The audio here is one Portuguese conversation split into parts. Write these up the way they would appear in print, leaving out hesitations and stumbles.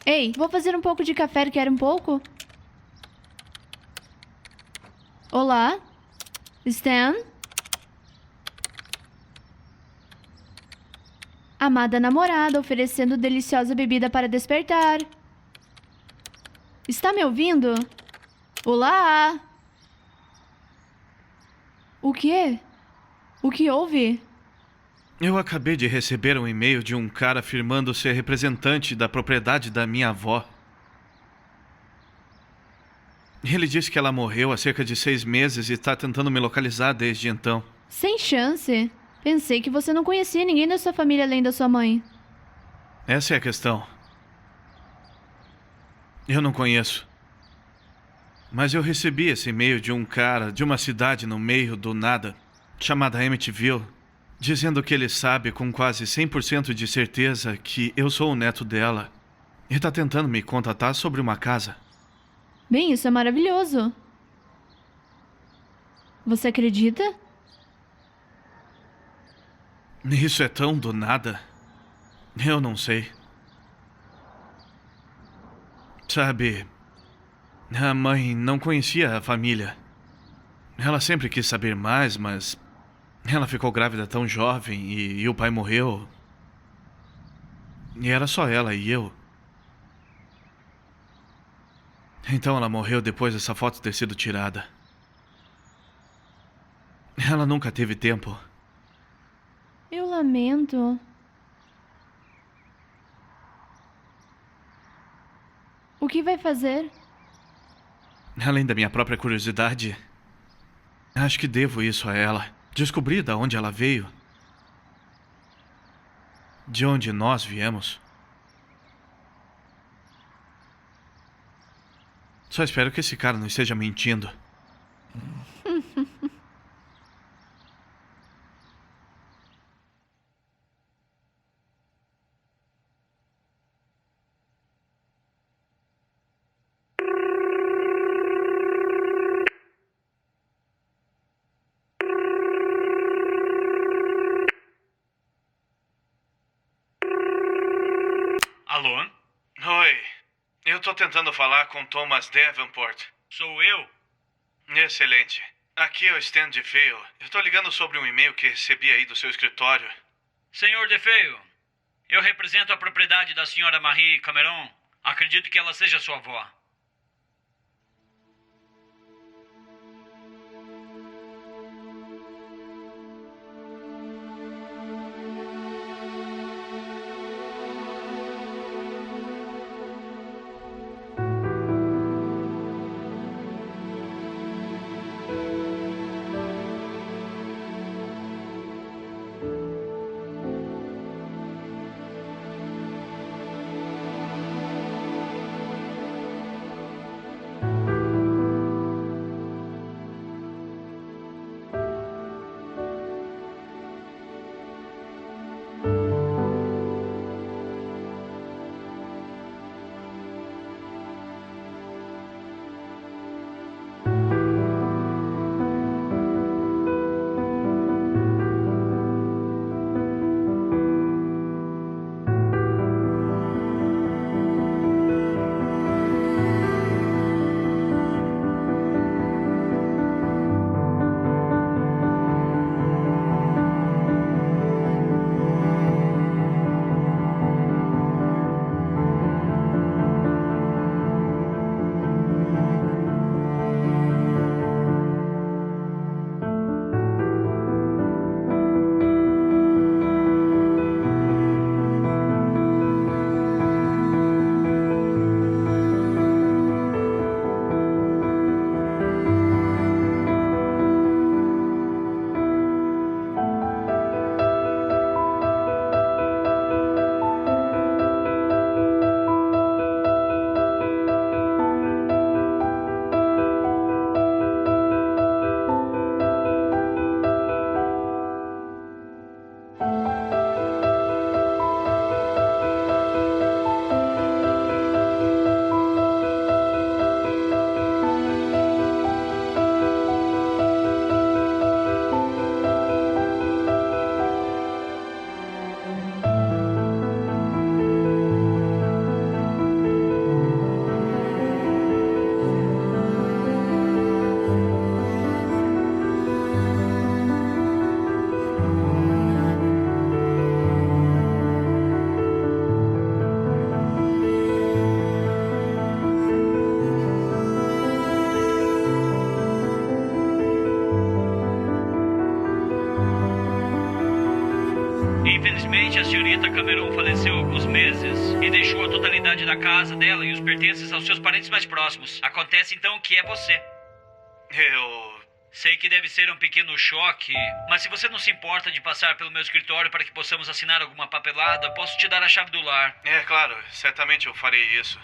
Ei, vou fazer um pouco de café, quer um pouco? Olá? Stan? Amada namorada oferecendo deliciosa bebida para despertar. Está me ouvindo? Olá? O quê? O que houve? Eu acabei de receber um e-mail de um cara afirmando ser representante da propriedade da minha avó. Ele disse que ela morreu há cerca de 6 meses e está tentando me localizar desde então. Sem chance. Pensei que você não conhecia ninguém da sua família além da sua mãe. Essa é a questão. Eu não conheço. Mas eu recebi esse e-mail de um cara de uma cidade no meio do nada, chamada Amityville, dizendo que ele sabe com quase 100% de certeza que eu sou o neto dela e está tentando me contatar sobre uma casa. Bem, isso é maravilhoso. Você acredita? Isso é tão do nada. Eu não sei. Sabe, a mãe não conhecia a família. Ela sempre quis saber mais, mas ela ficou grávida tão jovem e o pai morreu. E era só ela e eu. Então ela morreu depois dessa foto ter sido tirada. Ela nunca teve tempo. Eu lamento. O que vai fazer? Além da minha própria curiosidade, acho que devo isso a ela. Descobrir de onde ela veio. De onde nós viemos. Só espero que esse cara não esteja mentindo. Alô? Oi, eu tô tentando falar com Thomas Davenport. Sou eu? Excelente. Aqui é o Stan DeFeo. Eu tô ligando sobre um e-mail que recebi aí do seu escritório. Senhor DeFeo, eu represento a propriedade da senhora Marie Cameron. Acredito que ela seja sua avó. Infelizmente, a senhorita Cameron faleceu há alguns meses e deixou a totalidade da casa dela e os pertences aos seus parentes mais próximos. Acontece então que é você. Eu... Sei que deve ser um pequeno choque, mas se você não se importa de passar pelo meu escritório para que possamos assinar alguma papelada, posso te dar a chave do lar. É, claro. Certamente eu farei isso.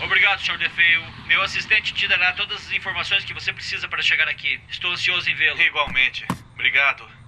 Obrigado, Sr. DeFeo. Meu assistente te dará todas as informações que você precisa para chegar aqui. Estou ansioso em vê-lo. Igualmente. Obrigado.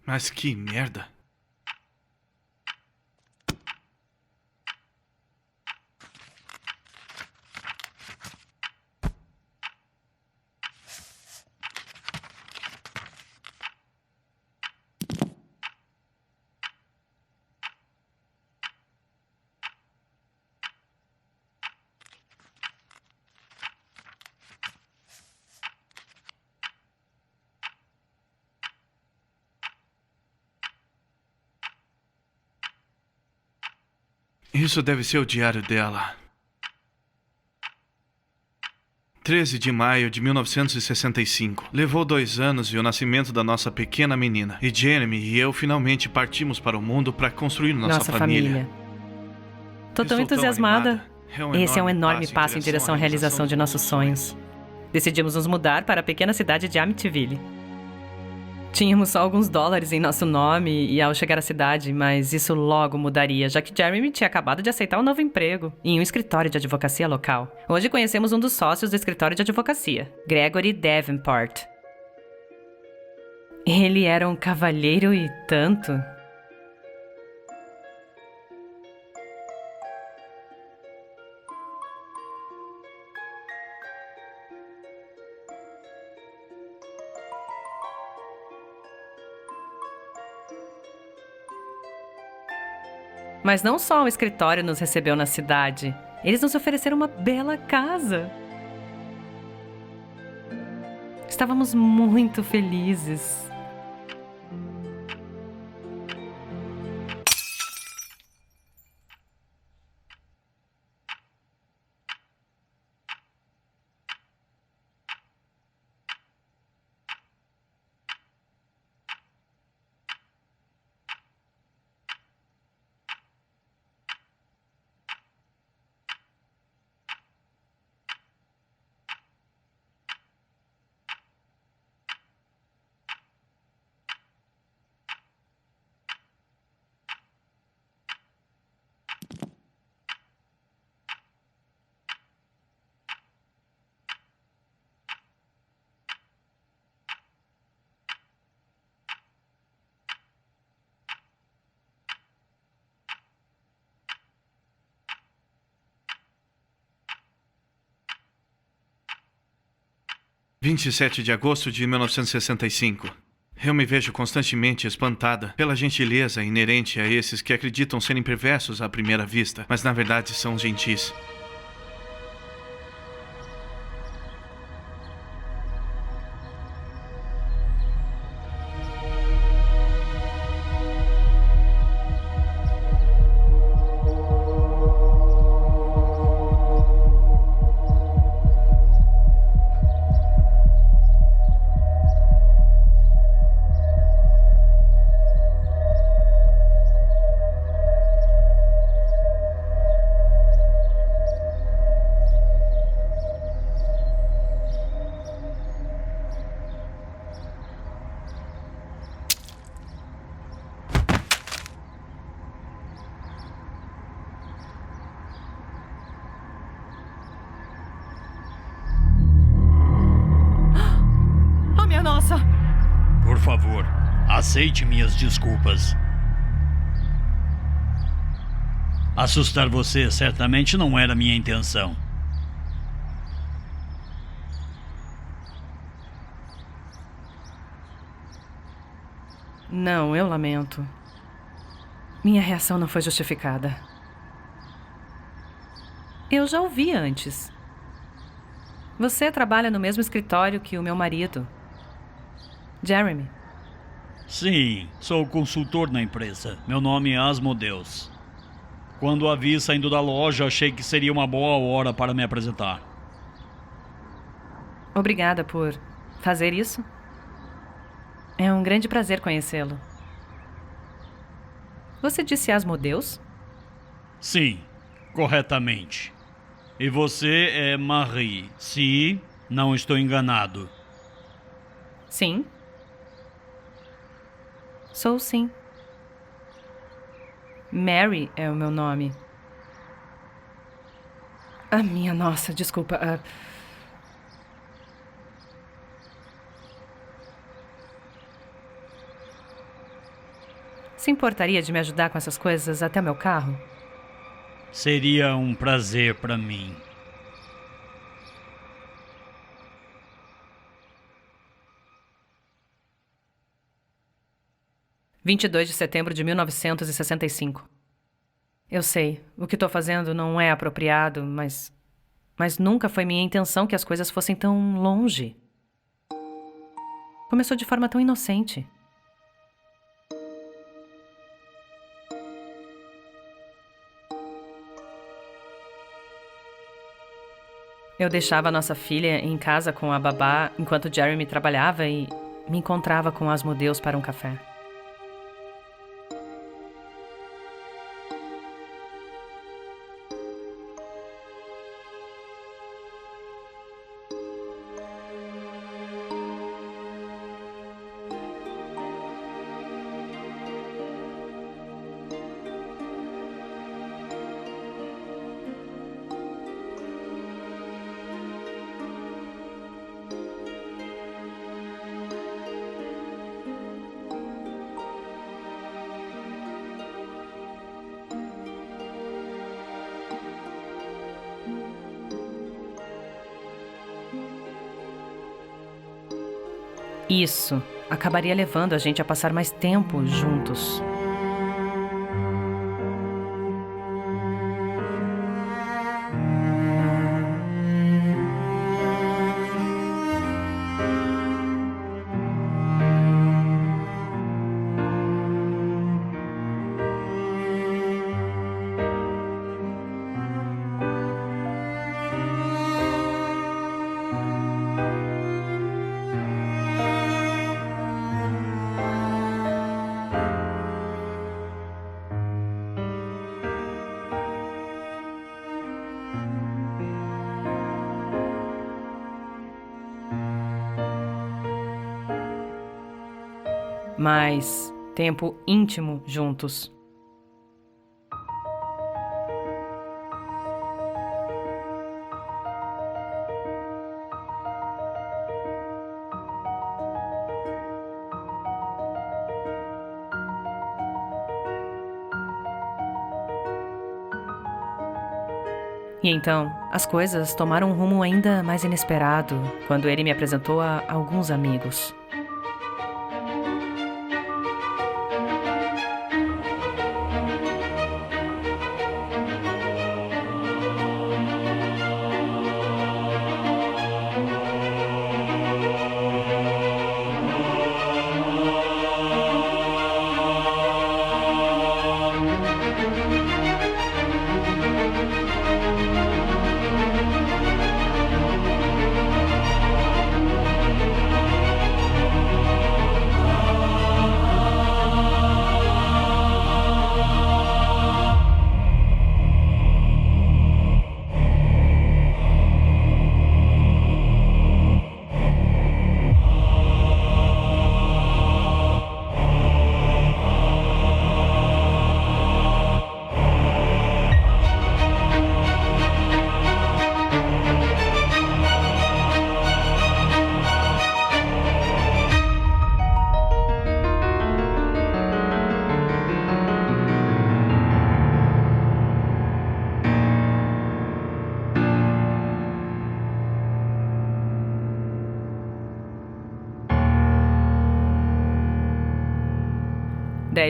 Mas que merda. Isso deve ser o diário dela. 13 de maio de 1965. Levou 2 anos e o nascimento da nossa pequena menina. E Jeremy e eu finalmente partimos para o mundo para construir nossa família. Tô tão Estou entusiasmada. animada. Esse é um enorme passo em direção à realização de nossos sonhos. Decidimos nos mudar para a pequena cidade de Amityville. Tínhamos só alguns dólares em nosso nome e ao chegar à cidade, mas isso logo mudaria, já que Jeremy tinha acabado de aceitar um novo emprego em um escritório de advocacia local. Hoje conhecemos um dos sócios do escritório de advocacia, Gregory Davenport. Ele era um cavalheiro e tanto. Mas não só o escritório nos recebeu na cidade. Eles nos ofereceram uma bela casa. Estávamos muito felizes. – 27 de agosto de 1965. Eu me vejo constantemente espantada pela gentileza inerente a esses que acreditam serem perversos à primeira vista, mas na verdade são gentis. Nossa! Por favor, aceite minhas desculpas. Assustar você certamente não era minha intenção. Não, eu lamento. Minha reação não foi justificada. Eu já ouvi antes. Você trabalha no mesmo escritório que o meu marido, Jeremy. Sim, sou consultor na empresa. Meu nome é Asmodeus. Quando a vi saindo da loja, achei que seria uma boa hora para me apresentar. Obrigada por fazer isso. É um grande prazer conhecê-lo. Você disse Asmodeus? Sim, corretamente. E você é Marie, se não estou enganado. Sim. Sou sim. Mary é o meu nome. Minha nossa, desculpa. Se importaria de me ajudar com essas coisas até o meu carro? Seria um prazer para mim. ...22 de setembro de 1965. Eu sei, o que estou fazendo não é apropriado, mas nunca foi minha intenção que as coisas fossem tão longe. Começou de forma tão inocente. Eu deixava nossa filha em casa com a babá enquanto Jeremy trabalhava e me encontrava com Asmodeus para um café. Isso acabaria levando a gente a passar mais tempo juntos. Mais tempo íntimo juntos. E então, as coisas tomaram um rumo ainda mais inesperado quando ele me apresentou a alguns amigos.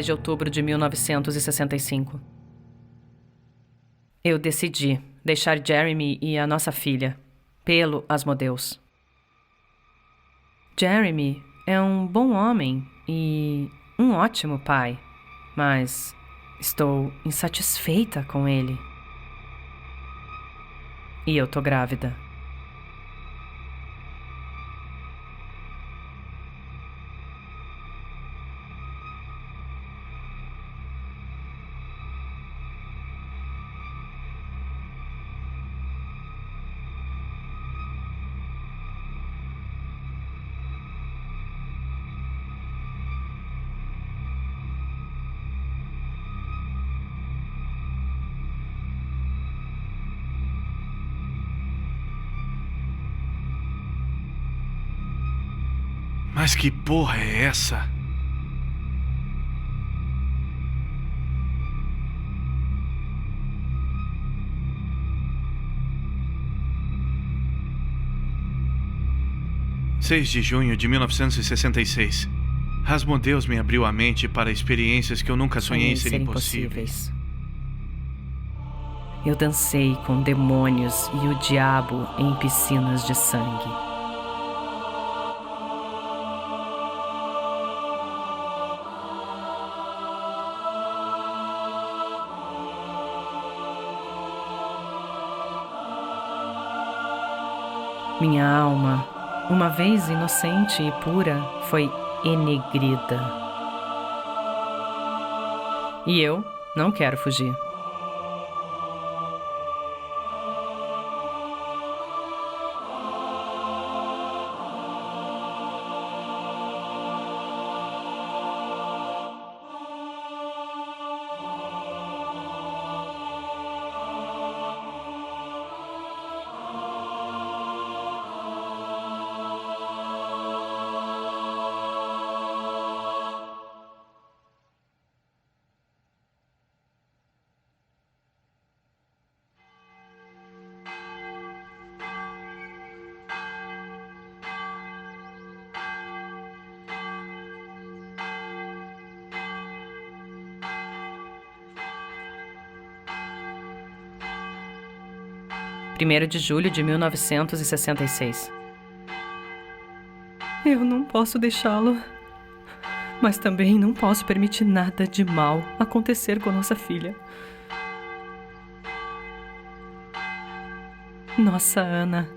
De outubro de 1965. Eu decidi deixar Jeremy e a nossa filha pelo Asmodeus. Jeremy é um bom homem e um ótimo pai, mas estou insatisfeita com ele. E eu tô grávida. Mas que porra é essa? 6 de junho de 1966. Asmodeus me abriu a mente para experiências que eu nunca sonhei serem possíveis. Eu dancei com demônios e o diabo em piscinas de sangue. Minha alma, uma vez inocente e pura, foi enegrida. E eu não quero fugir. Primeiro de julho de 1966. Eu não posso deixá-lo, mas também não posso permitir nada de mal acontecer com nossa filha. Nossa Ana.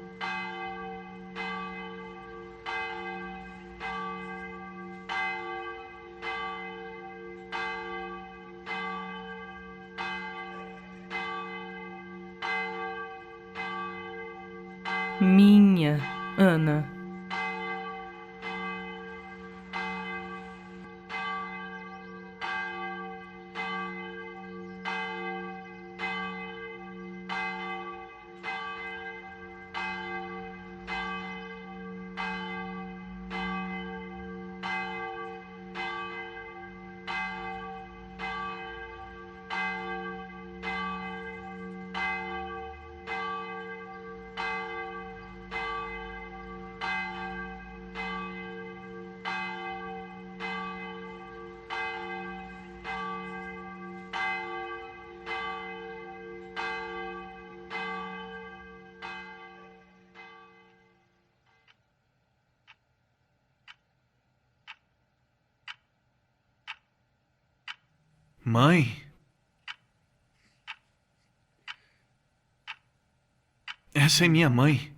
Minha Ana. Mãe? Essa é minha mãe.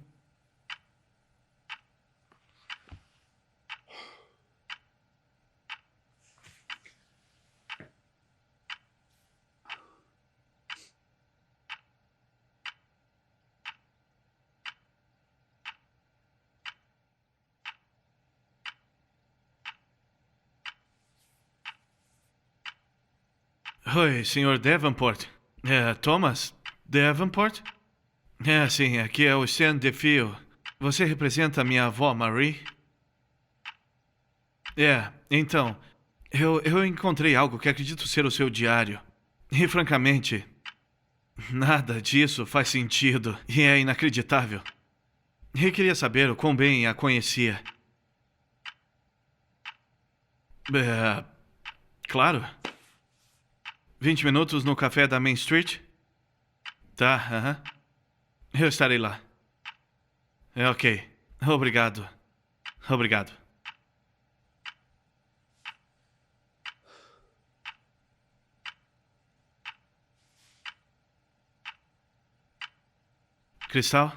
Oi, senhor Davenport. Thomas Davenport? Sim, aqui é o Stan DeFeo. Você representa a minha avó, Marie? Então, eu encontrei algo que acredito ser o seu diário. E, francamente, nada disso faz sentido e é inacreditável. E queria saber o quão bem a conhecia. Claro. 20 minutos no café da Main Street? Tá, aham. Eu estarei lá. Ok. Obrigado. Obrigado. Cristal?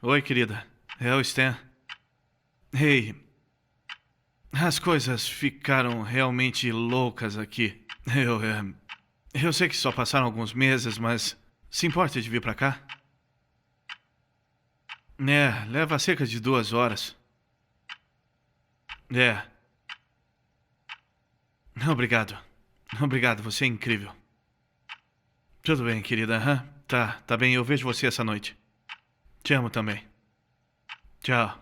Oi, querida. É o Stan. Ei. As coisas ficaram realmente loucas aqui. Eu sei que só passaram alguns meses, mas se importa de vir pra cá? Leva cerca de 2 horas. Obrigado. Obrigado, você é incrível. Tudo bem, querida. Tá bem, eu vejo você essa noite. Te amo também. Tchau.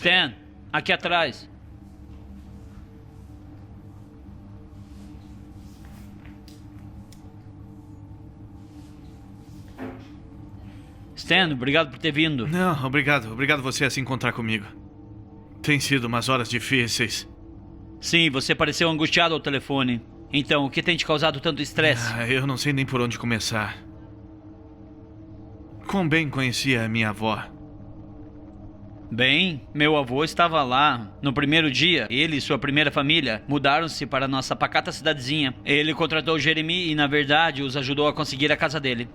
Stan, aqui atrás. Stan, obrigado por ter vindo. Não, obrigado. Obrigado você a se encontrar comigo. Tem sido umas horas difíceis. Sim, você pareceu angustiado ao telefone. Então, o que tem te causado tanto estresse? Eu não sei nem por onde começar. Quão bem conhecia a minha avó. Bem, meu avô estava lá. No primeiro dia, ele e sua primeira família mudaram-se para nossa pacata cidadezinha. Ele contratou Jeremy e, na verdade, os ajudou a conseguir a casa dele.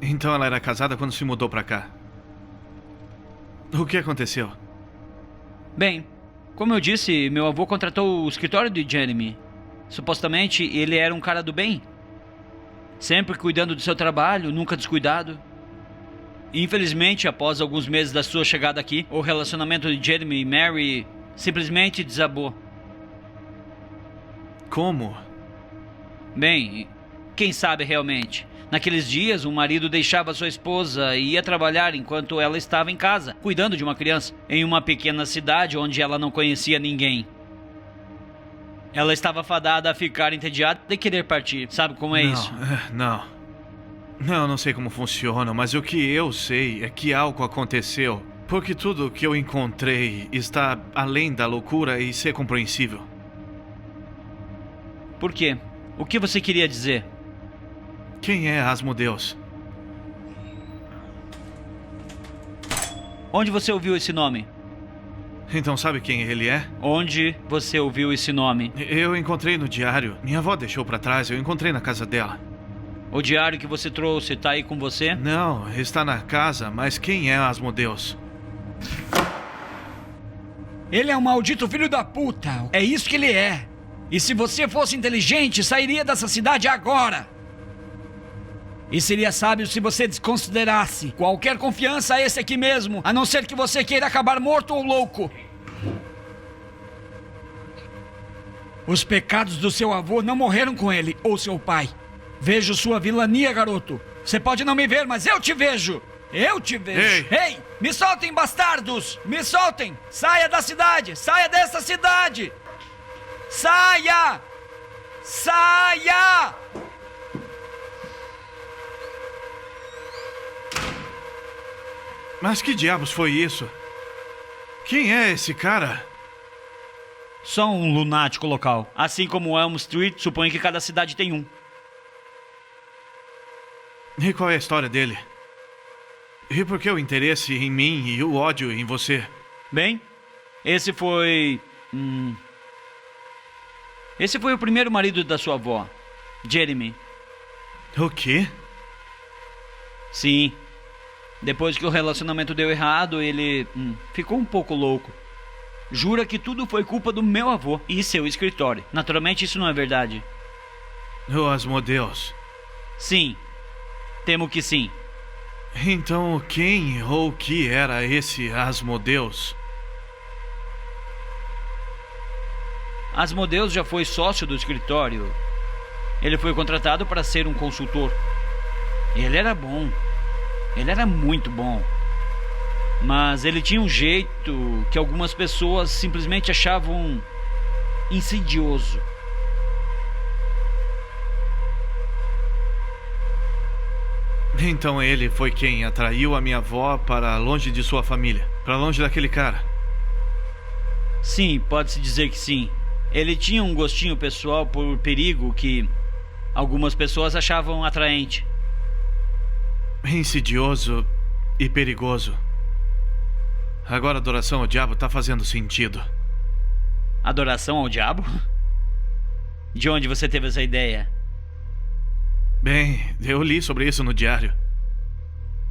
Então ela era casada quando se mudou pra cá. O que aconteceu? Bem, como eu disse, meu avô contratou o escritório de Jeremy. Supostamente, ele era um cara do bem. Sempre cuidando do seu trabalho, nunca descuidado. Infelizmente, após alguns meses da sua chegada aqui, o relacionamento de Jeremy e Mary simplesmente desabou. Como? Bem, quem sabe realmente? Naqueles dias, o marido deixava sua esposa e ia trabalhar enquanto ela estava em casa, cuidando de uma criança, em uma pequena cidade onde ela não conhecia ninguém. Ela estava fadada a ficar entediada e querer partir. Sabe como é isso? Não sei como funciona, mas o que eu sei é que algo aconteceu. Porque tudo o que eu encontrei está além da loucura e ser compreensível. Por quê? O que você queria dizer? Quem é Asmodeus? Onde você ouviu esse nome? Então sabe quem ele é? Onde você ouviu esse nome? Eu encontrei no diário. Minha avó deixou pra trás, eu encontrei na casa dela. O diário que você trouxe tá aí com você? Não, está na casa, mas quem é Asmodeus? Ele é um maldito filho da puta. É isso que ele é. E se você fosse inteligente, sairia dessa cidade agora. E seria sábio se você desconsiderasse qualquer confiança a esse aqui mesmo, a não ser que você queira acabar morto ou louco. Os pecados do seu avô não morreram com ele ou seu pai. Vejo sua vilania, garoto. Você pode não me ver, mas eu te vejo. Eu te vejo. Ei, me soltem, bastardos! Me soltem! Saia da cidade! Saia dessa cidade! Saia! Saia! Mas que diabos foi isso? Quem é esse cara? Só um lunático local. Assim como Elm Street, suponho que cada cidade tem um. E qual é a história dele? E por que o interesse em mim e o ódio em você? Bem, esse foi o primeiro marido da sua avó, Jeremy. O quê? Sim. Depois que o relacionamento deu errado, ele ficou um pouco louco. Jura que tudo foi culpa do meu avô e seu escritório. Naturalmente, isso não é verdade. O Asmodeus. Sim. Temo que sim. Então, quem ou que era esse Asmodeus? Asmodeus já foi sócio do escritório. Ele foi contratado para ser um consultor. Ele era bom. Ele era muito bom. Mas ele tinha um jeito que algumas pessoas simplesmente achavam insidioso. Então ele foi quem atraiu a minha avó para longe de sua família, para longe daquele cara. Sim, pode-se dizer que sim. Ele tinha um gostinho pessoal por perigo que algumas pessoas achavam atraente. Insidioso e perigoso. Agora a adoração ao diabo tá fazendo sentido. Adoração ao diabo? De onde você teve essa ideia? Bem, eu li sobre isso no diário.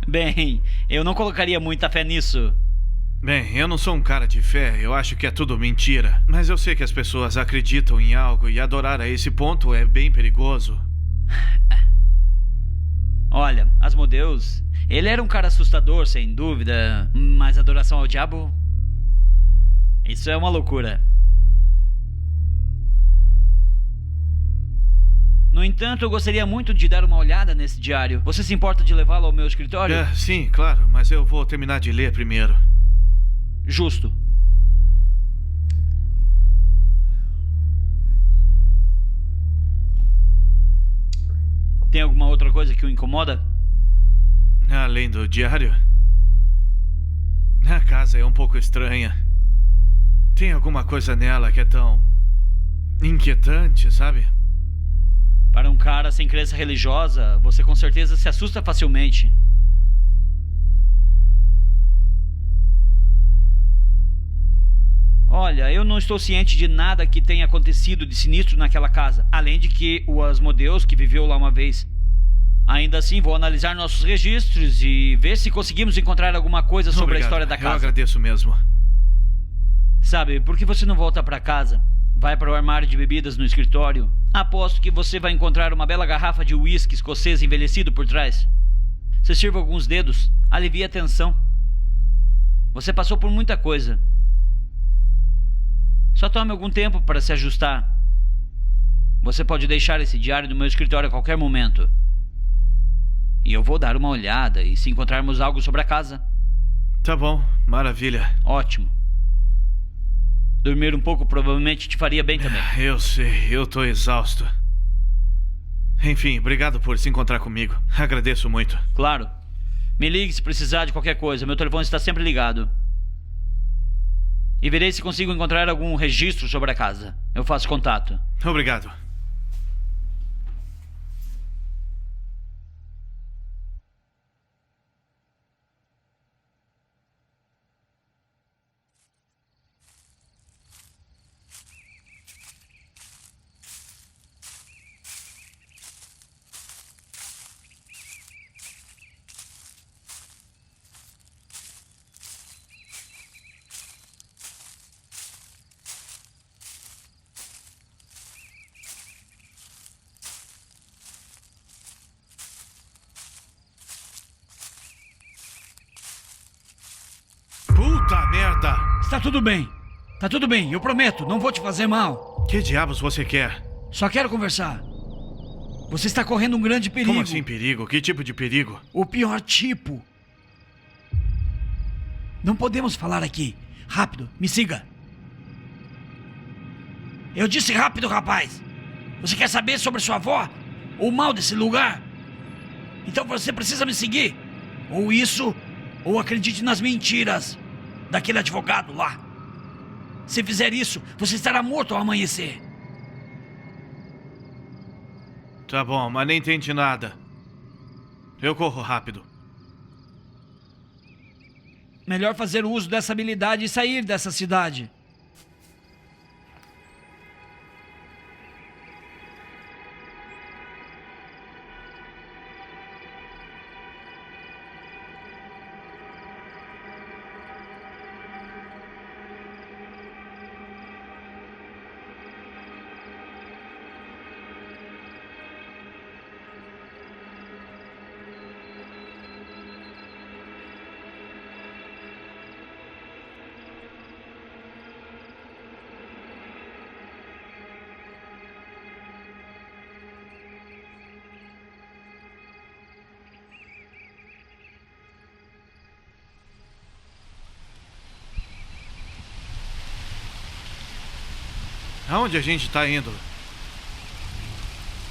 Bem, eu não colocaria muita fé nisso. Bem, eu não sou um cara de fé, eu acho que é tudo mentira. Mas eu sei que as pessoas acreditam em algo e adorar a esse ponto é bem perigoso. Olha, Asmodeus, ele era um cara assustador, sem dúvida, mas adoração ao diabo? Isso é uma loucura. No entanto, eu gostaria muito de dar uma olhada nesse diário. Você se importa de levá-lo ao meu escritório? Sim, claro, mas eu vou terminar de ler primeiro. Justo. Tem alguma outra coisa que o incomoda? Além do diário? A casa é um pouco estranha. Tem alguma coisa nela que é tão inquietante, sabe? Para um cara sem crença religiosa, você com certeza se assusta facilmente. Olha, eu não estou ciente de nada que tenha acontecido de sinistro naquela casa, além de que o Asmodeus, que viveu lá uma vez. Ainda assim, vou analisar nossos registros e ver se conseguimos encontrar alguma coisa sobre Obrigado. a história da casa. Eu agradeço mesmo. Sabe, por que você não volta para casa? Vai para o armário de bebidas no escritório. Aposto que você vai encontrar uma bela garrafa de uísque escocês envelhecido por trás. Você sirva alguns dedos, alivie a tensão. Você passou por muita coisa. Só tome algum tempo para se ajustar. Você pode deixar esse diário no meu escritório a qualquer momento. E eu vou dar uma olhada e se encontrarmos algo sobre a casa. Tá bom, maravilha. Ótimo. Dormir um pouco provavelmente te faria bem também. Eu sei, eu tô exausto. Enfim, obrigado por se encontrar comigo. Agradeço muito. Claro. Me ligue se precisar de qualquer coisa. Meu telefone está sempre ligado. E verei se consigo encontrar algum registro sobre a casa. Eu faço contato. Obrigado. Puta merda! Está tudo bem. Tá tudo bem, eu prometo, não vou te fazer mal. Que diabos você quer? Só quero conversar. Você está correndo um grande perigo. Como assim perigo? Que tipo de perigo? O pior tipo. Não podemos falar aqui. Rápido, me siga. Eu disse rápido, rapaz. Você quer saber sobre sua avó? O mal desse lugar? Então você precisa me seguir. Ou isso, ou acredite nas mentiras daquele advogado lá. Se fizer isso, você estará morto ao amanhecer. Tá bom, mas nem tente nada. Eu corro rápido. Melhor fazer uso dessa habilidade e sair dessa cidade. Aonde a gente tá indo?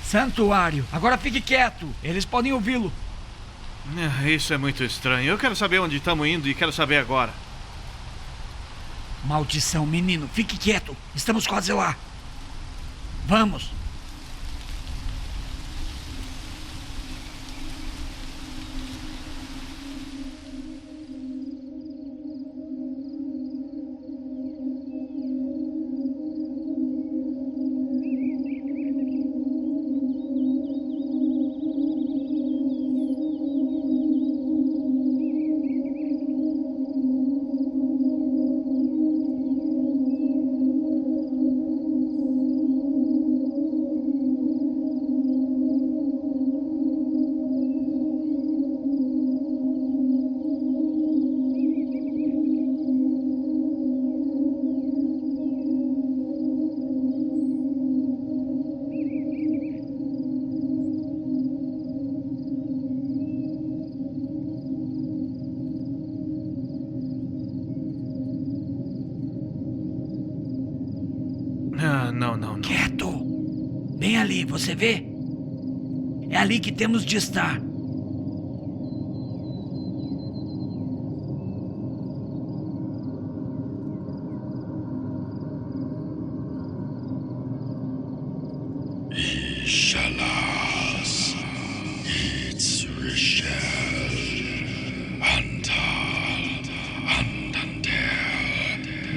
Santuário. Agora fique quieto. Eles podem ouvi-lo. Isso é muito estranho. Eu quero saber onde estamos indo e quero saber agora. Maldição, menino. Fique quieto. Estamos quase lá. Vamos. Ah, não, não, não. Quieto! Bem ali, você vê? É ali que temos de estar.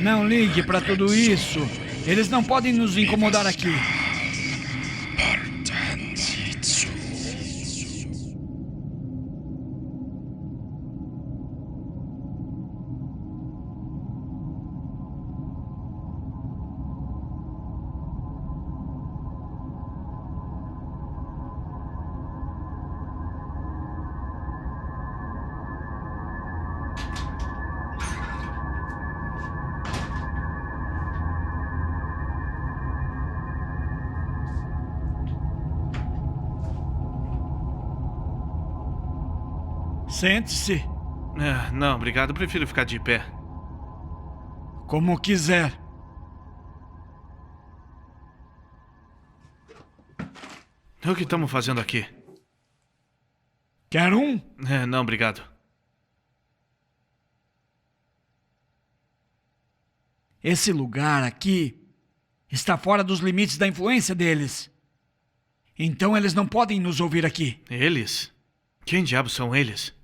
Não ligue para tudo isso. Eles não podem nos incomodar aqui. Sente-se. Ah, não, obrigado. Eu prefiro ficar de pé. Como quiser. O que estamos fazendo aqui? Quer um? Não, obrigado. Esse lugar aqui está fora dos limites da influência deles. Então eles não podem nos ouvir aqui. Eles? Quem diabos são eles?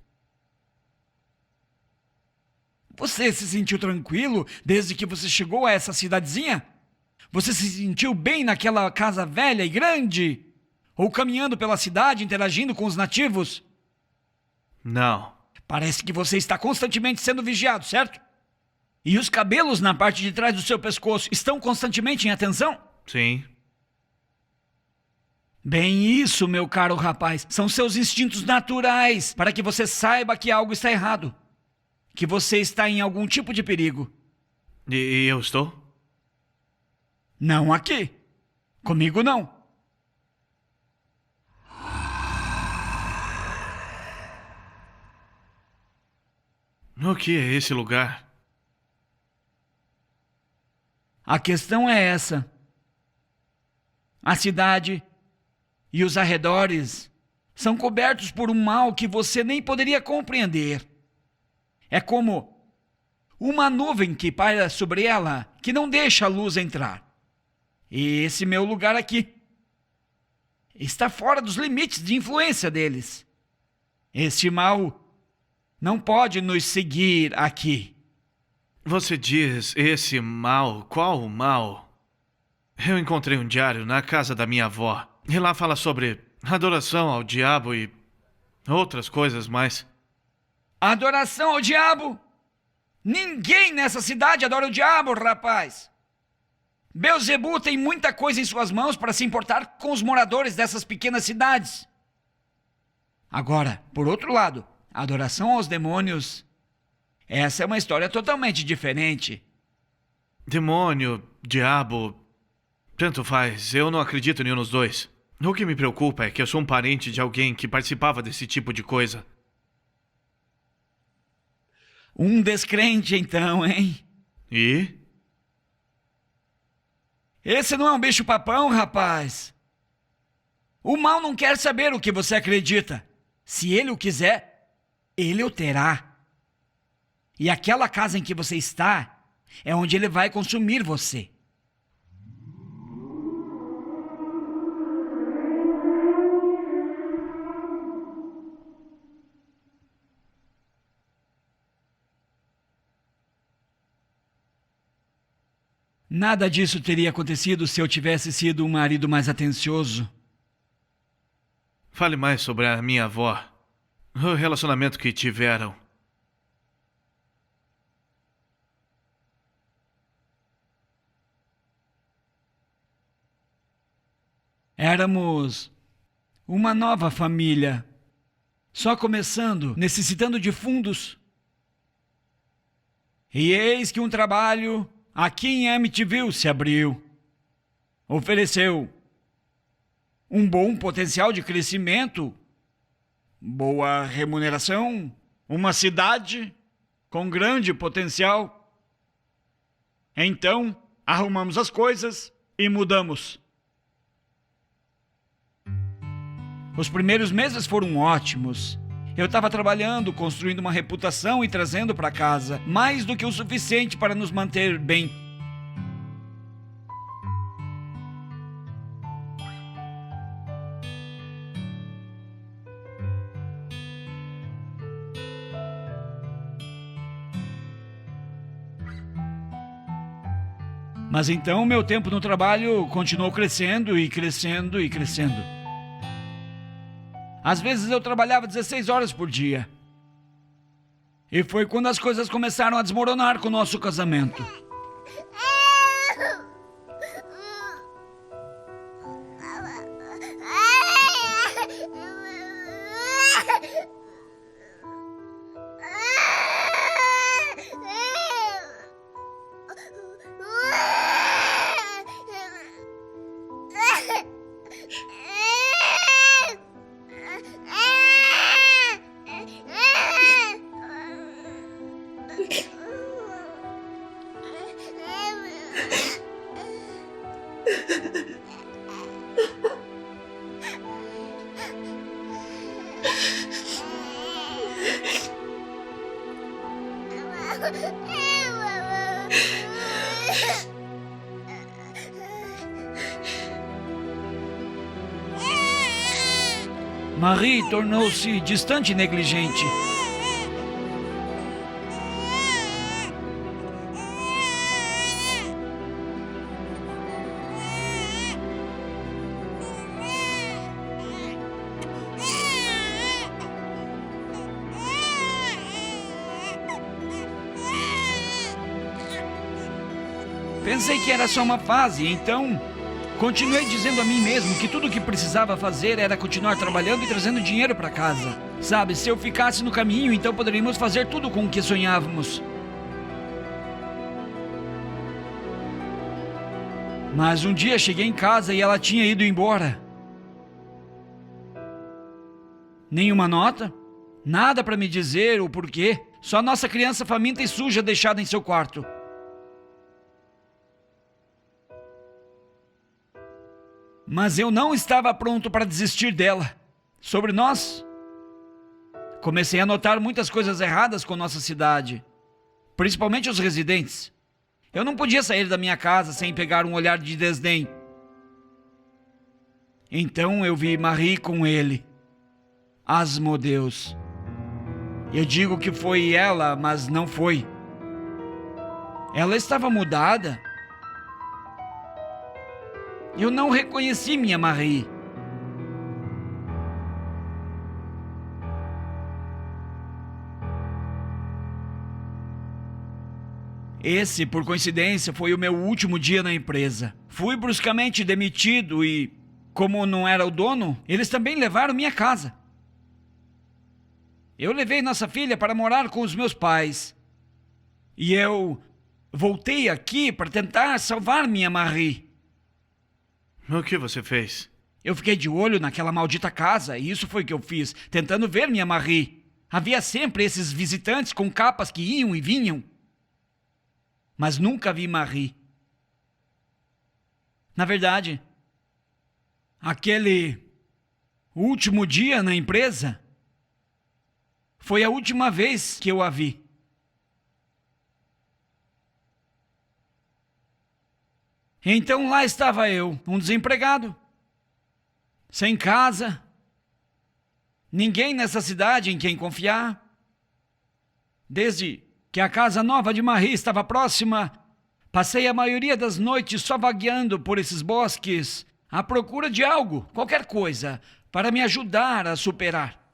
Você se sentiu tranquilo desde que você chegou a essa cidadezinha? Você se sentiu bem naquela casa velha e grande? Ou caminhando pela cidade, interagindo com os nativos? Não. Parece que você está constantemente sendo vigiado, certo? E os cabelos na parte de trás do seu pescoço estão constantemente em atenção? Sim. Bem isso, meu caro rapaz. São seus instintos naturais para que você saiba que algo está errado. Que você está em algum tipo de perigo. E eu estou? Não aqui. Comigo não. O que é esse lugar? A questão é essa. A cidade e os arredores são cobertos por um mal que você nem poderia compreender. É como uma nuvem que paira sobre ela, que não deixa a luz entrar. E esse meu lugar aqui está fora dos limites de influência deles. Este mal não pode nos seguir aqui. Você diz esse mal? Qual mal? Eu encontrei um diário na casa da minha avó. E lá fala sobre adoração ao diabo e outras coisas mais. Adoração ao diabo? Ninguém nessa cidade adora o diabo, rapaz. Beelzebu tem muita coisa em suas mãos para se importar com os moradores dessas pequenas cidades. Agora, por outro lado, a adoração aos demônios, essa é uma história totalmente diferente. Demônio, diabo, tanto faz. Eu não acredito em nenhum dos dois. O que me preocupa é que eu sou um parente de alguém que participava desse tipo de coisa. Um descrente, então, hein? E? Esse não é um bicho-papão, rapaz. O mal não quer saber o que você acredita. Se ele o quiser, ele o terá. E aquela casa em que você está é onde ele vai consumir você. Nada disso teria acontecido se eu tivesse sido um marido mais atencioso. Fale mais sobre a minha avó. O relacionamento que tiveram. Éramos uma nova família, só começando, necessitando de fundos. E eis que um trabalho aqui em Amityville se abriu. Ofereceu um bom potencial de crescimento, boa remuneração, uma cidade com grande potencial. Então, arrumamos as coisas e mudamos. Os primeiros meses foram ótimos. Eu estava trabalhando, construindo uma reputação e trazendo para casa mais do que o suficiente para nos manter bem. Mas então meu tempo no trabalho continuou crescendo e crescendo e crescendo. Às vezes eu trabalhava 16 horas por dia. E foi quando as coisas começaram a desmoronar com o nosso casamento. Marie tornou-se distante e negligente. Pensei que era só uma fase, então continuei dizendo a mim mesmo que tudo o que precisava fazer era continuar trabalhando e trazendo dinheiro para casa. Sabe, se eu ficasse no caminho, então poderíamos fazer tudo com o que sonhávamos. Mas um dia cheguei em casa e ela tinha ido embora. Nenhuma nota, nada para me dizer o porquê, só nossa criança faminta e suja deixada em seu quarto. Mas eu não estava pronto para desistir dela. Sobre nós, comecei a notar muitas coisas erradas com nossa cidade, principalmente os residentes. Eu não podia sair da minha casa sem pegar um olhar de desdém. Então eu vi Marie com ele. Asmodeus. Eu digo que foi ela, mas não foi. Ela estava mudada. Eu não reconheci minha Marie. Esse, por coincidência, foi o meu último dia na empresa. Fui bruscamente demitido e, como não era o dono, eles também levaram minha casa. Eu levei nossa filha para morar com os meus pais. E eu voltei aqui para tentar salvar minha Marie. O que você fez? Eu fiquei de olho naquela maldita casa e isso foi o que eu fiz, tentando ver minha Marie. Havia sempre esses visitantes com capas que iam e vinham. Mas nunca vi Marie. Na verdade, aquele último dia na empresa foi a última vez que eu a vi. Então lá estava eu, um desempregado, sem casa, ninguém nessa cidade em quem confiar. Desde que a casa nova de Marie estava próxima, passei a maioria das noites só vagueando por esses bosques, à procura de algo, qualquer coisa, para me ajudar a superar.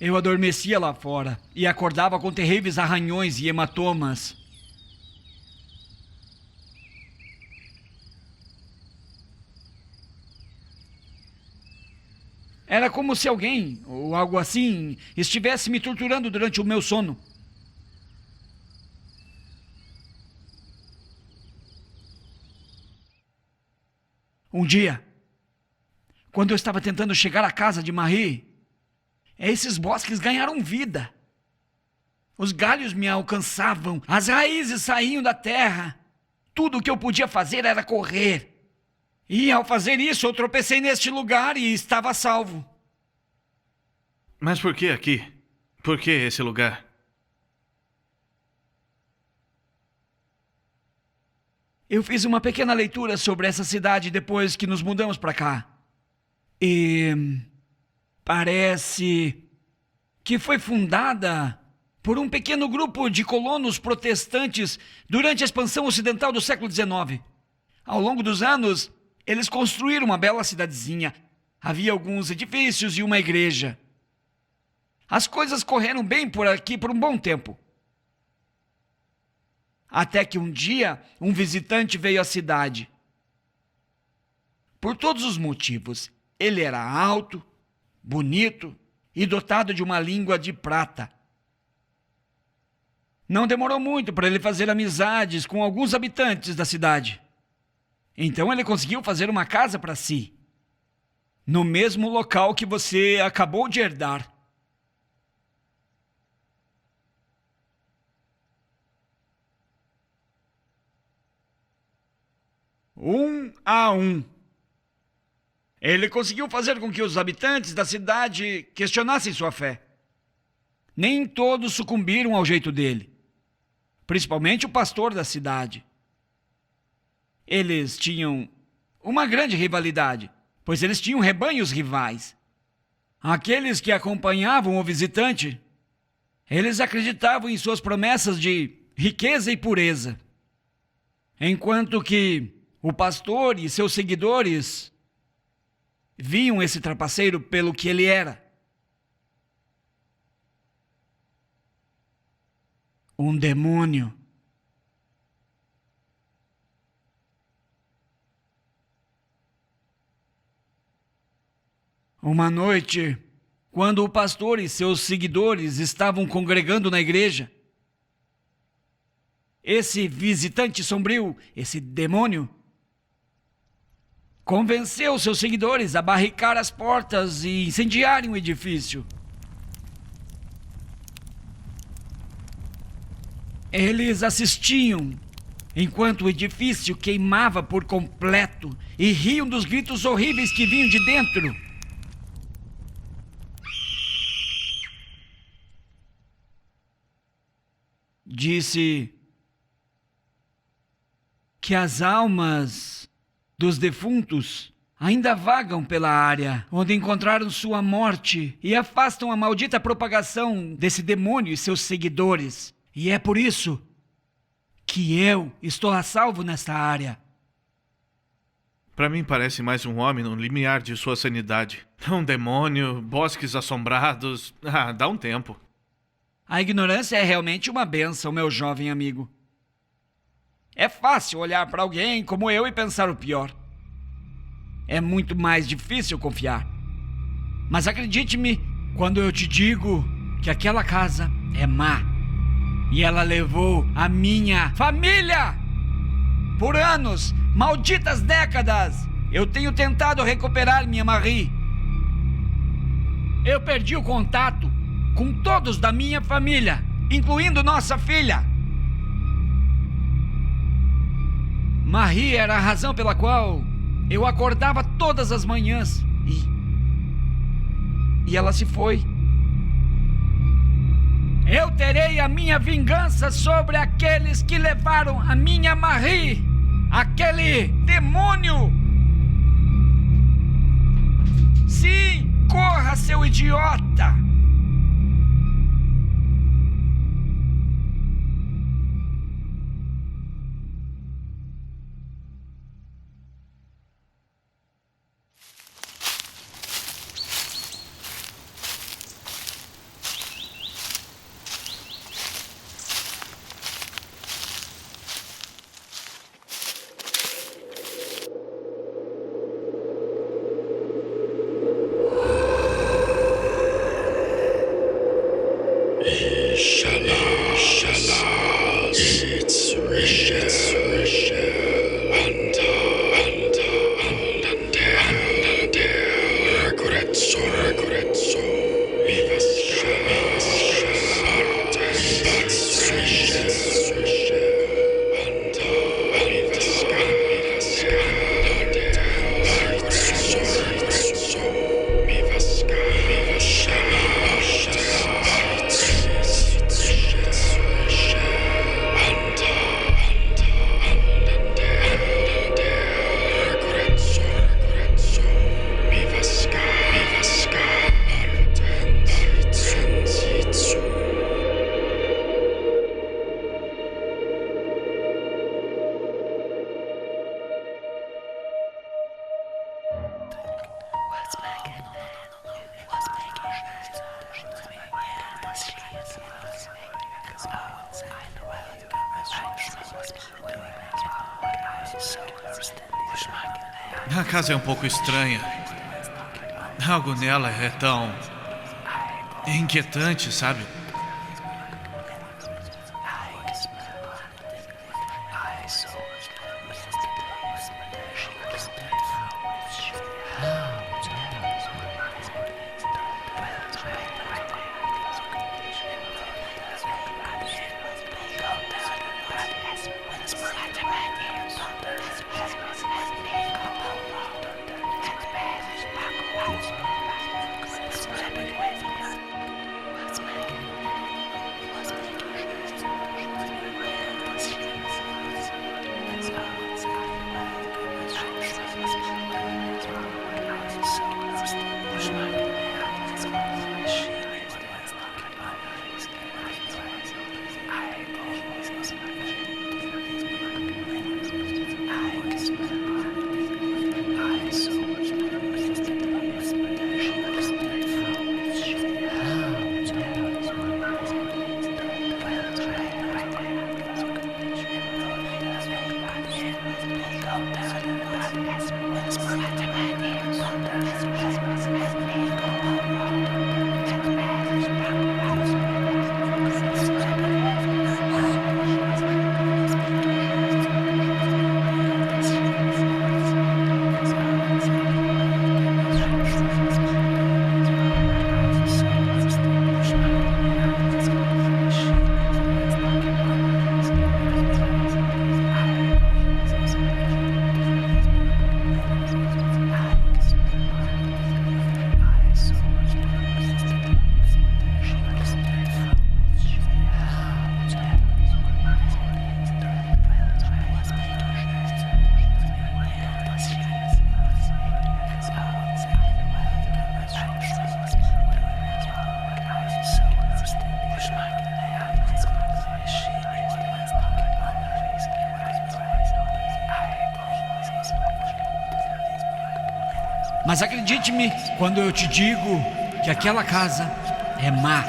Eu adormecia lá fora e acordava com terríveis arranhões e hematomas. Era como se alguém, ou algo assim, estivesse me torturando durante o meu sono. Um dia, quando eu estava tentando chegar à casa de Marie, esses bosques ganharam vida. Os galhos me alcançavam, as raízes saíam da terra. Tudo o que eu podia fazer era correr. E ao fazer isso, eu tropecei neste lugar e estava a salvo. Mas por que aqui? Por que esse lugar? Eu fiz uma pequena leitura sobre essa cidade depois que nos mudamos para cá. E parece que foi fundada por um pequeno grupo de colonos protestantes durante a expansão ocidental do século XIX. Ao longo dos anos, eles construíram uma bela cidadezinha. Havia alguns edifícios e uma igreja. As coisas correram bem por aqui por um bom tempo. Até que um dia, um visitante veio à cidade. Por todos os motivos. Ele era alto, bonito e dotado de uma língua de prata. Não demorou muito para ele fazer amizades com alguns habitantes da cidade. Então ele conseguiu fazer uma casa para si, no mesmo local que você acabou de herdar. Um a um. Ele conseguiu fazer com que os habitantes da cidade questionassem sua fé. Nem todos sucumbiram ao jeito dele, principalmente o pastor da cidade. Eles tinham uma grande rivalidade, pois eles tinham rebanhos rivais. Aqueles que acompanhavam o visitante, eles acreditavam em suas promessas de riqueza e pureza, enquanto que o pastor e seus seguidores viam esse trapaceiro pelo que ele era. Um demônio. Uma noite, quando o pastor e seus seguidores estavam congregando na igreja, esse visitante sombrio, esse demônio, convenceu seus seguidores a barricar as portas e incendiarem o edifício. Eles assistiam enquanto o edifício queimava por completo e riam dos gritos horríveis que vinham de dentro. Disse que as almas dos defuntos ainda vagam pela área onde encontraram sua morte e afastam a maldita propagação desse demônio e seus seguidores. E é por isso que eu estou a salvo nesta área. Para mim parece mais um homem no limiar de sua sanidade. Um demônio, bosques assombrados. Dá um tempo. A ignorância é realmente uma bênção, meu jovem amigo. É fácil olhar para alguém como eu e pensar o pior. É muito mais difícil confiar. Mas acredite-me quando eu te digo que aquela casa é má. E ela levou a minha família. Por anos, malditas décadas, eu tenho tentado recuperar minha Marie. Eu perdi o contato com todos da minha família, incluindo nossa filha. Marie era a razão pela qual eu acordava todas as manhãs e ela se foi. Eu terei a minha vingança sobre aqueles que levaram a minha Marie, aquele demônio. Sim, corra, seu idiota! A casa é um pouco estranha. Algo nela é tão inquietante, sabe? Mas acredite-me quando eu te digo que aquela casa é má.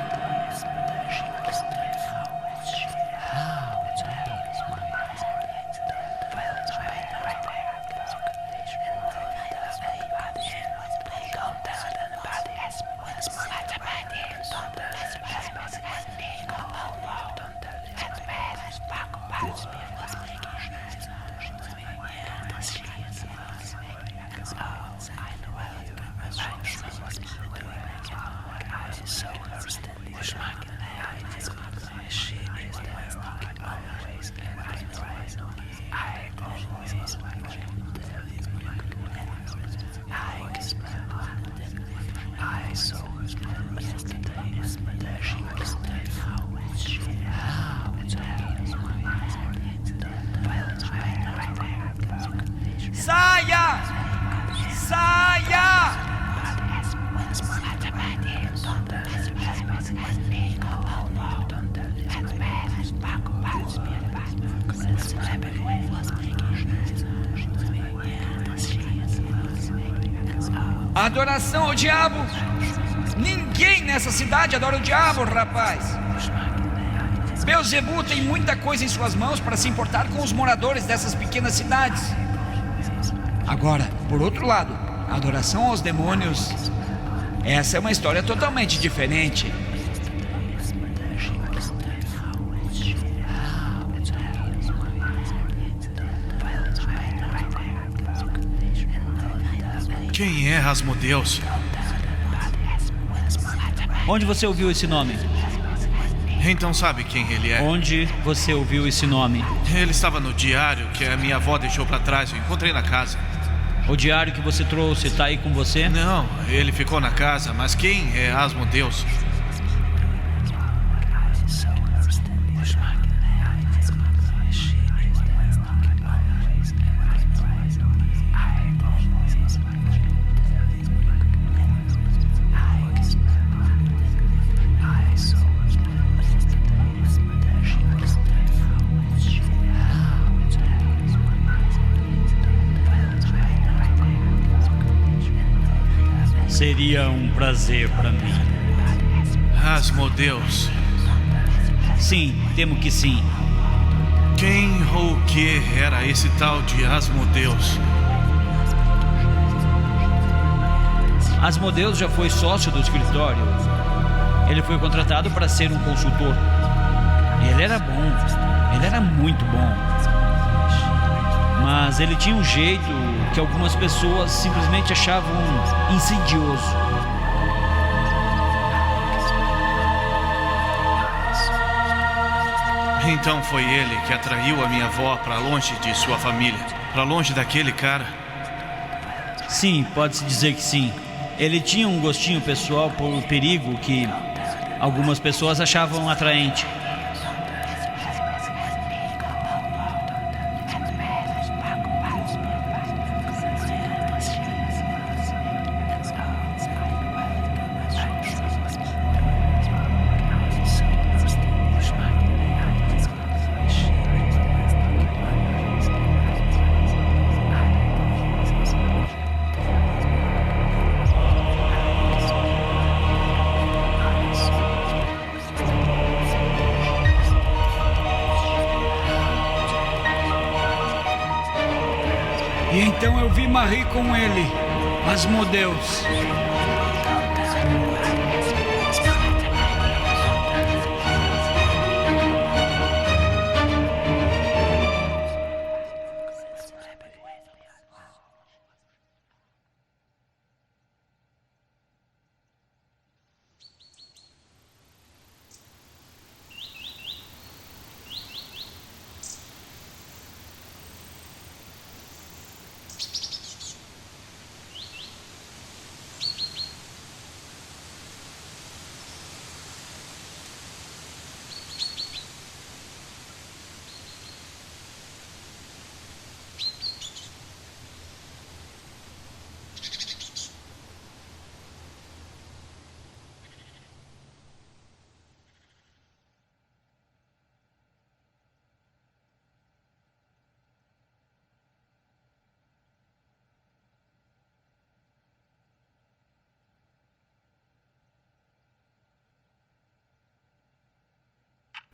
Saia! Saia! Adoração ao diabo! Ninguém nessa cidade adora o diabo, rapaz! Beelzebu tem muita coisa em suas mãos para se importar com os moradores dessas pequenas cidades. Agora, por outro lado, a adoração aos demônios, essa é uma história totalmente diferente. Quem é Asmodeus? Onde você ouviu esse nome? Então sabe quem ele é? Onde você ouviu esse nome? Ele estava no diário que a minha avó deixou para trás. Eu encontrei na casa. O diário que você trouxe está aí com você? Não, ele ficou na casa. Mas quem é Asmodeus? Seria um prazer para mim. Asmodeus. Sim, temo que sim. Quem ou o que era esse tal de Asmodeus? Asmodeus já foi sócio do escritório. Ele foi contratado para ser um consultor. Ele era bom. Ele era muito bom. Mas ele tinha um jeito que algumas pessoas simplesmente achavam insidioso. Então foi ele que atraiu a minha avó para longe de sua família, para longe daquele cara. Sim, pode-se dizer que sim. Ele tinha um gostinho pessoal por perigo que algumas pessoas achavam atraente. E então eu vi Marie com ele, Asmodeus.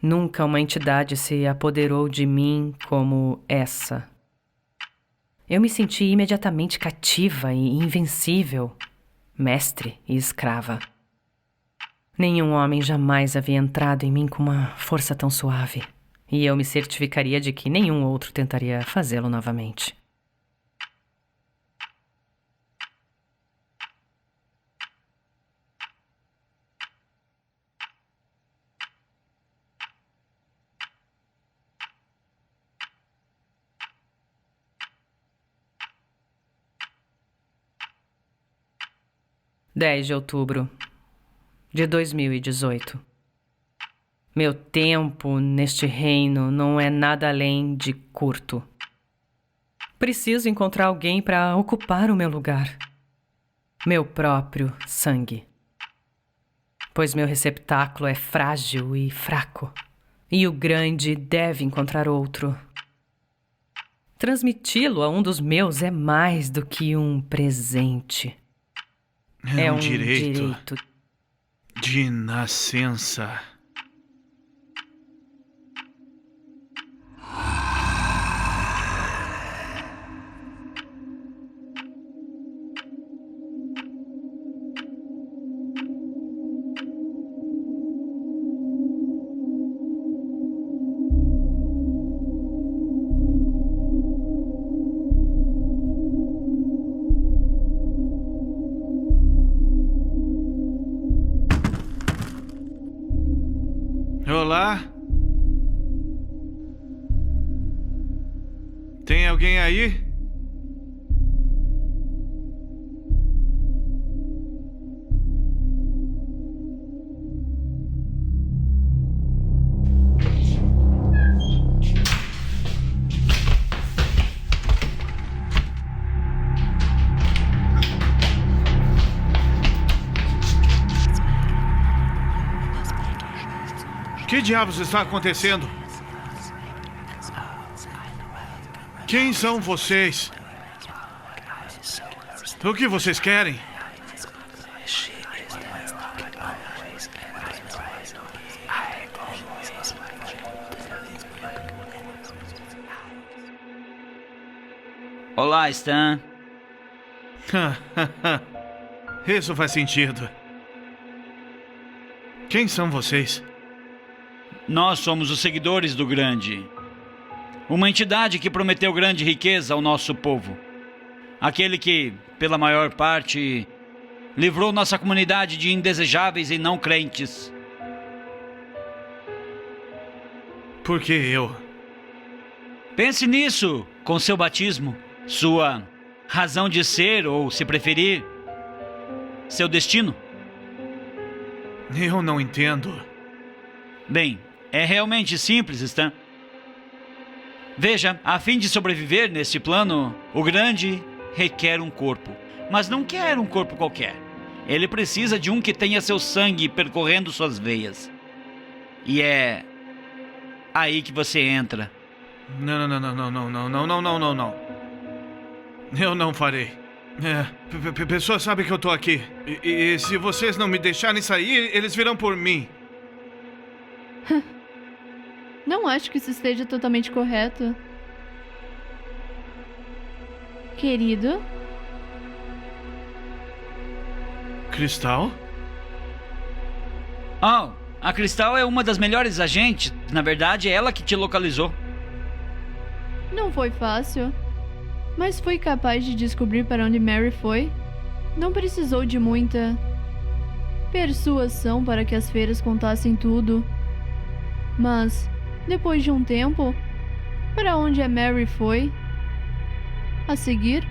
Nunca uma entidade se apoderou de mim como essa. Eu me senti imediatamente cativa e invencível, mestre e escrava. Nenhum homem jamais havia entrado em mim com uma força tão suave, e eu me certificaria de que nenhum outro tentaria fazê-lo novamente. (10 de outubro de 2018). Meu tempo neste reino não é nada além de curto. Preciso encontrar alguém para ocupar o meu lugar. Meu próprio sangue. Pois meu receptáculo é frágil e fraco. E o grande deve encontrar outro. Transmiti-lo a um dos meus é mais do que um presente. É um direito de nascença. Olá? Tem alguém aí? Que diabos está acontecendo? Quem são vocês? O que vocês querem? Olá, Stan. Isso faz sentido. Quem são vocês? Nós somos os seguidores do Grande. Uma entidade que prometeu grande riqueza ao nosso povo. Aquele que, pela maior parte, livrou nossa comunidade de indesejáveis e não crentes. Por que eu? Pense nisso com seu batismo, sua razão de ser ou, se preferir, seu destino. Eu não entendo. Bem, é realmente simples, Stan. Veja, a fim de sobreviver neste plano, o Grande requer um corpo. Mas não quer um corpo qualquer. Ele precisa de um que tenha seu sangue percorrendo suas veias. E é aí que você entra. Não. Eu não farei. Pessoas sabem que eu tô aqui. E se vocês não me deixarem sair, eles virão por mim. Não acho que isso esteja totalmente correto. Querido? Cristal? Oh, a Cristal é uma das melhores agentes. Na verdade, é ela que te localizou. Não foi fácil. Mas fui capaz de descobrir para onde Mary foi. Não precisou de muita persuasão para que as feiras contassem tudo. Mas, depois de um tempo, para onde a Mary foi? A seguir,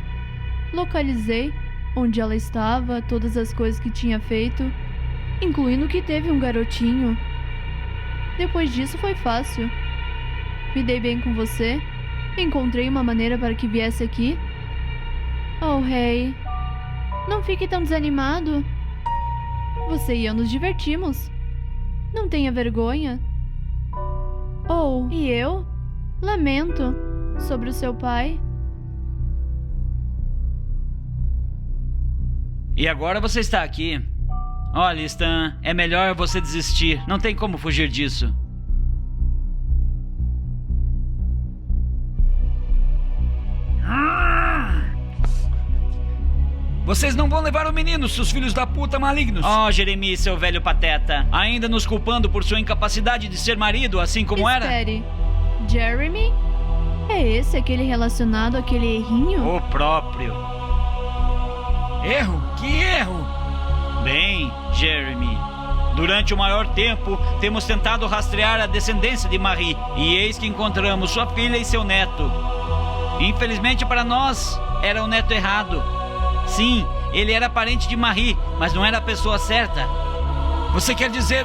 localizei onde ela estava, todas as coisas que tinha feito, incluindo que teve um garotinho. Depois disso foi fácil. Me dei bem com você. Encontrei uma maneira para que viesse aqui. Oh, rei. Não fique tão desanimado. Você e eu nos divertimos. Não tenha vergonha. Oh, e eu? Lamento sobre o seu pai. E agora você está aqui. Olha, Stan, é melhor você desistir. Não tem como fugir disso. Vocês não vão levar o menino, seus filhos da puta malignos. Oh, Jeremy, seu velho pateta. Ainda nos culpando por sua incapacidade de ser marido, assim como era? Espere. Jeremy? É esse aquele relacionado àquele errinho? O próprio. Erro? Que erro? Bem, Jeremy, durante o maior tempo temos tentado rastrear a descendência de Marie. E eis que encontramos sua filha e seu neto. Infelizmente para nós, era o neto errado. Sim, ele era parente de Marie, mas não era a pessoa certa. Você quer dizer...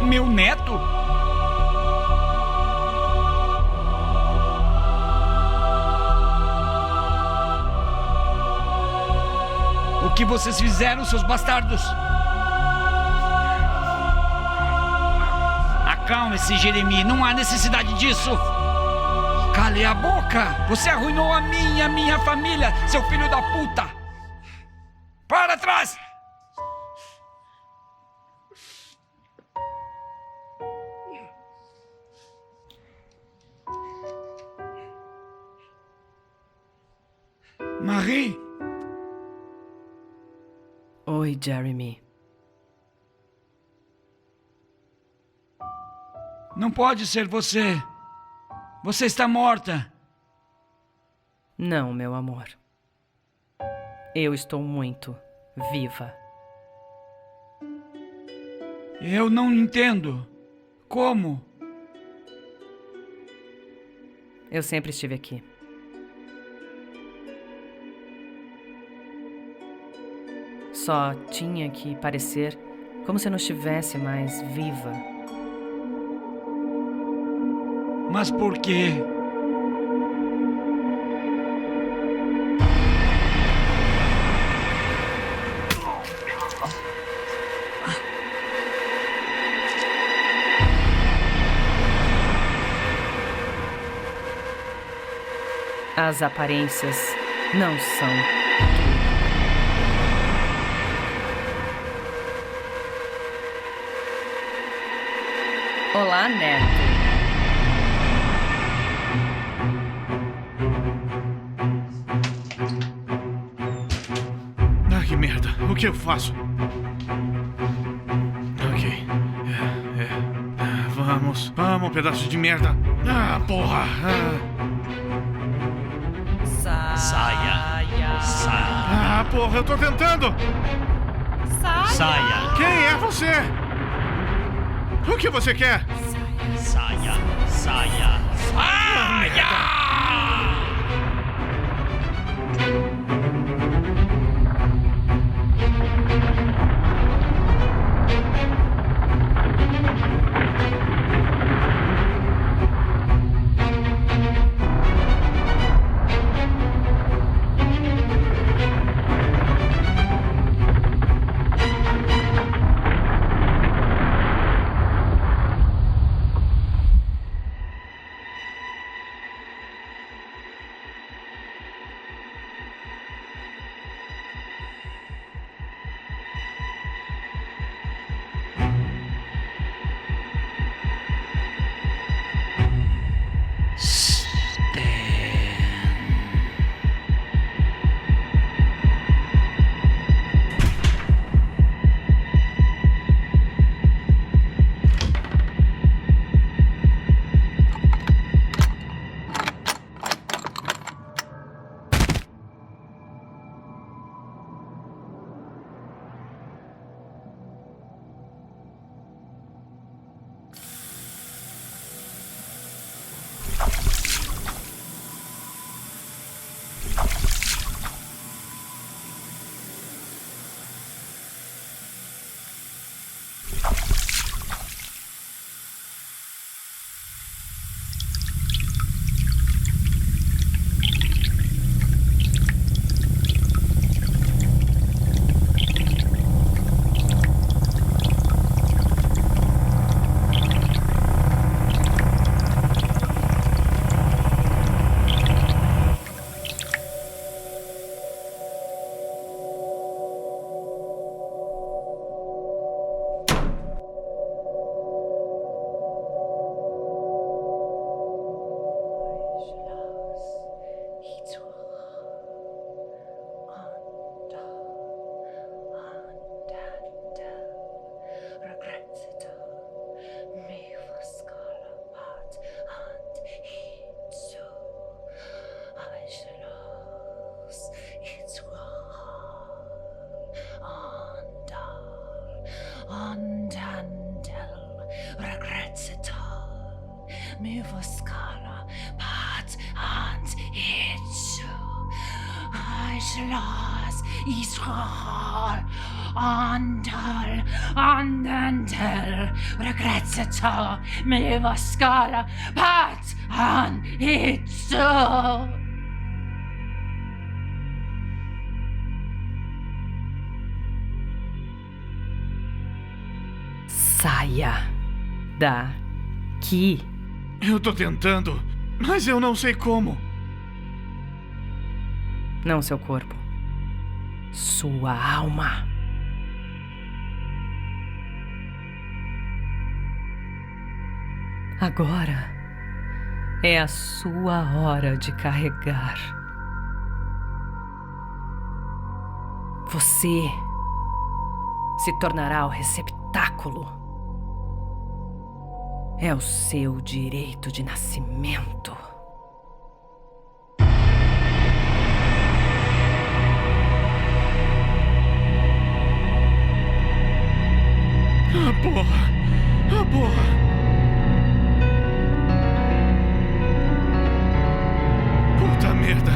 meu neto? O que vocês fizeram, seus bastardos? Acalme-se, Jeremy, não há necessidade disso. Cale a boca! Você arruinou a minha família, seu filho da puta! Para trás! Marie? Oi, Jeremy. Não pode ser você. Você está morta. Não, meu amor. Eu estou muito viva. Eu não entendo. Como? Eu sempre estive aqui. Só tinha que parecer como se eu não estivesse mais viva. Mas por quê? As aparências não são. Olá, neto. que eu faço? Ok. Vamos, pedaço de merda. Ah, porra. Saia. Ah, porra, eu tô tentando. Saia. Quem é você? O que você quer? Saia. Muvaskala, Pat and Hitsu, Aishlas, Israel, Andal, Andantel, Regretsata, Muvaskala, Pat and Hitsu. Saia daqui. Eu tô tentando, mas eu não sei como. Não seu corpo. Sua alma. Agora é a sua hora de carregar. Você se tornará o receptáculo. É o seu direito de nascimento. Ah, porra! Ah, porra! Puta merda!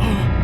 Oh.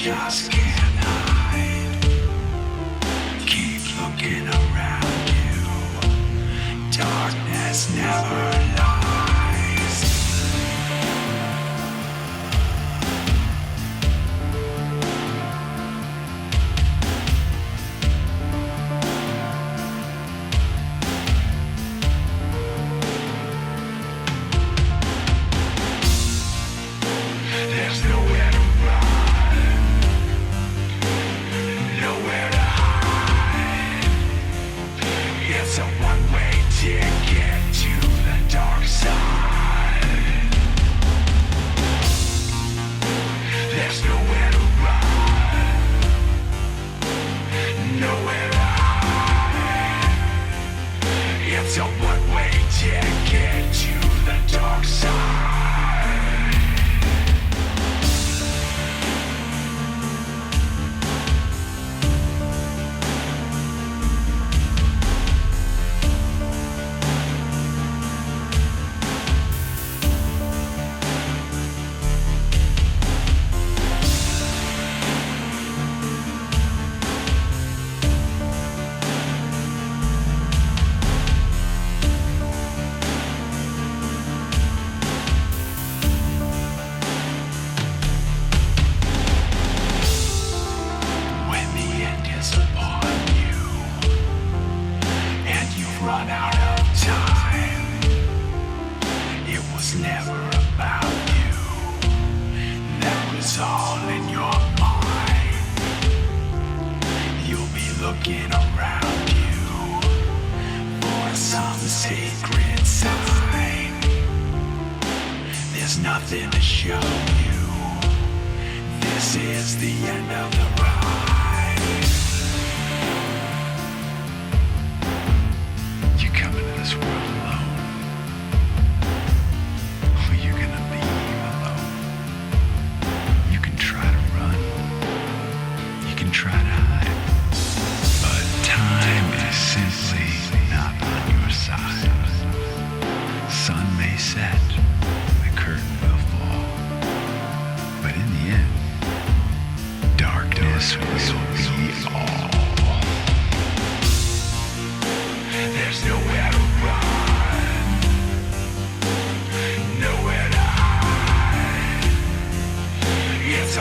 just can't hide. Keep looking around you. Darkness never lies. There's nowhere to run, nowhere to hide. It's a one-way ticket to the dark side. There's nowhere to run, nowhere to hide. It's a one-way ticket to the dark side. When the end is upon you, and you've run out of time, it was never about you. That was all in your mind. You'll be looking around you for some sacred sign. There's nothing to show you. This is the end of the ride. You come into this world alone, or you're gonna leave alone. You can try to run, you can try to hide, but time is simply not on your side. Sun may set, the curtain will fall, but in the end, darkness will be all. There's nowhere to run, nowhere to hide. It's a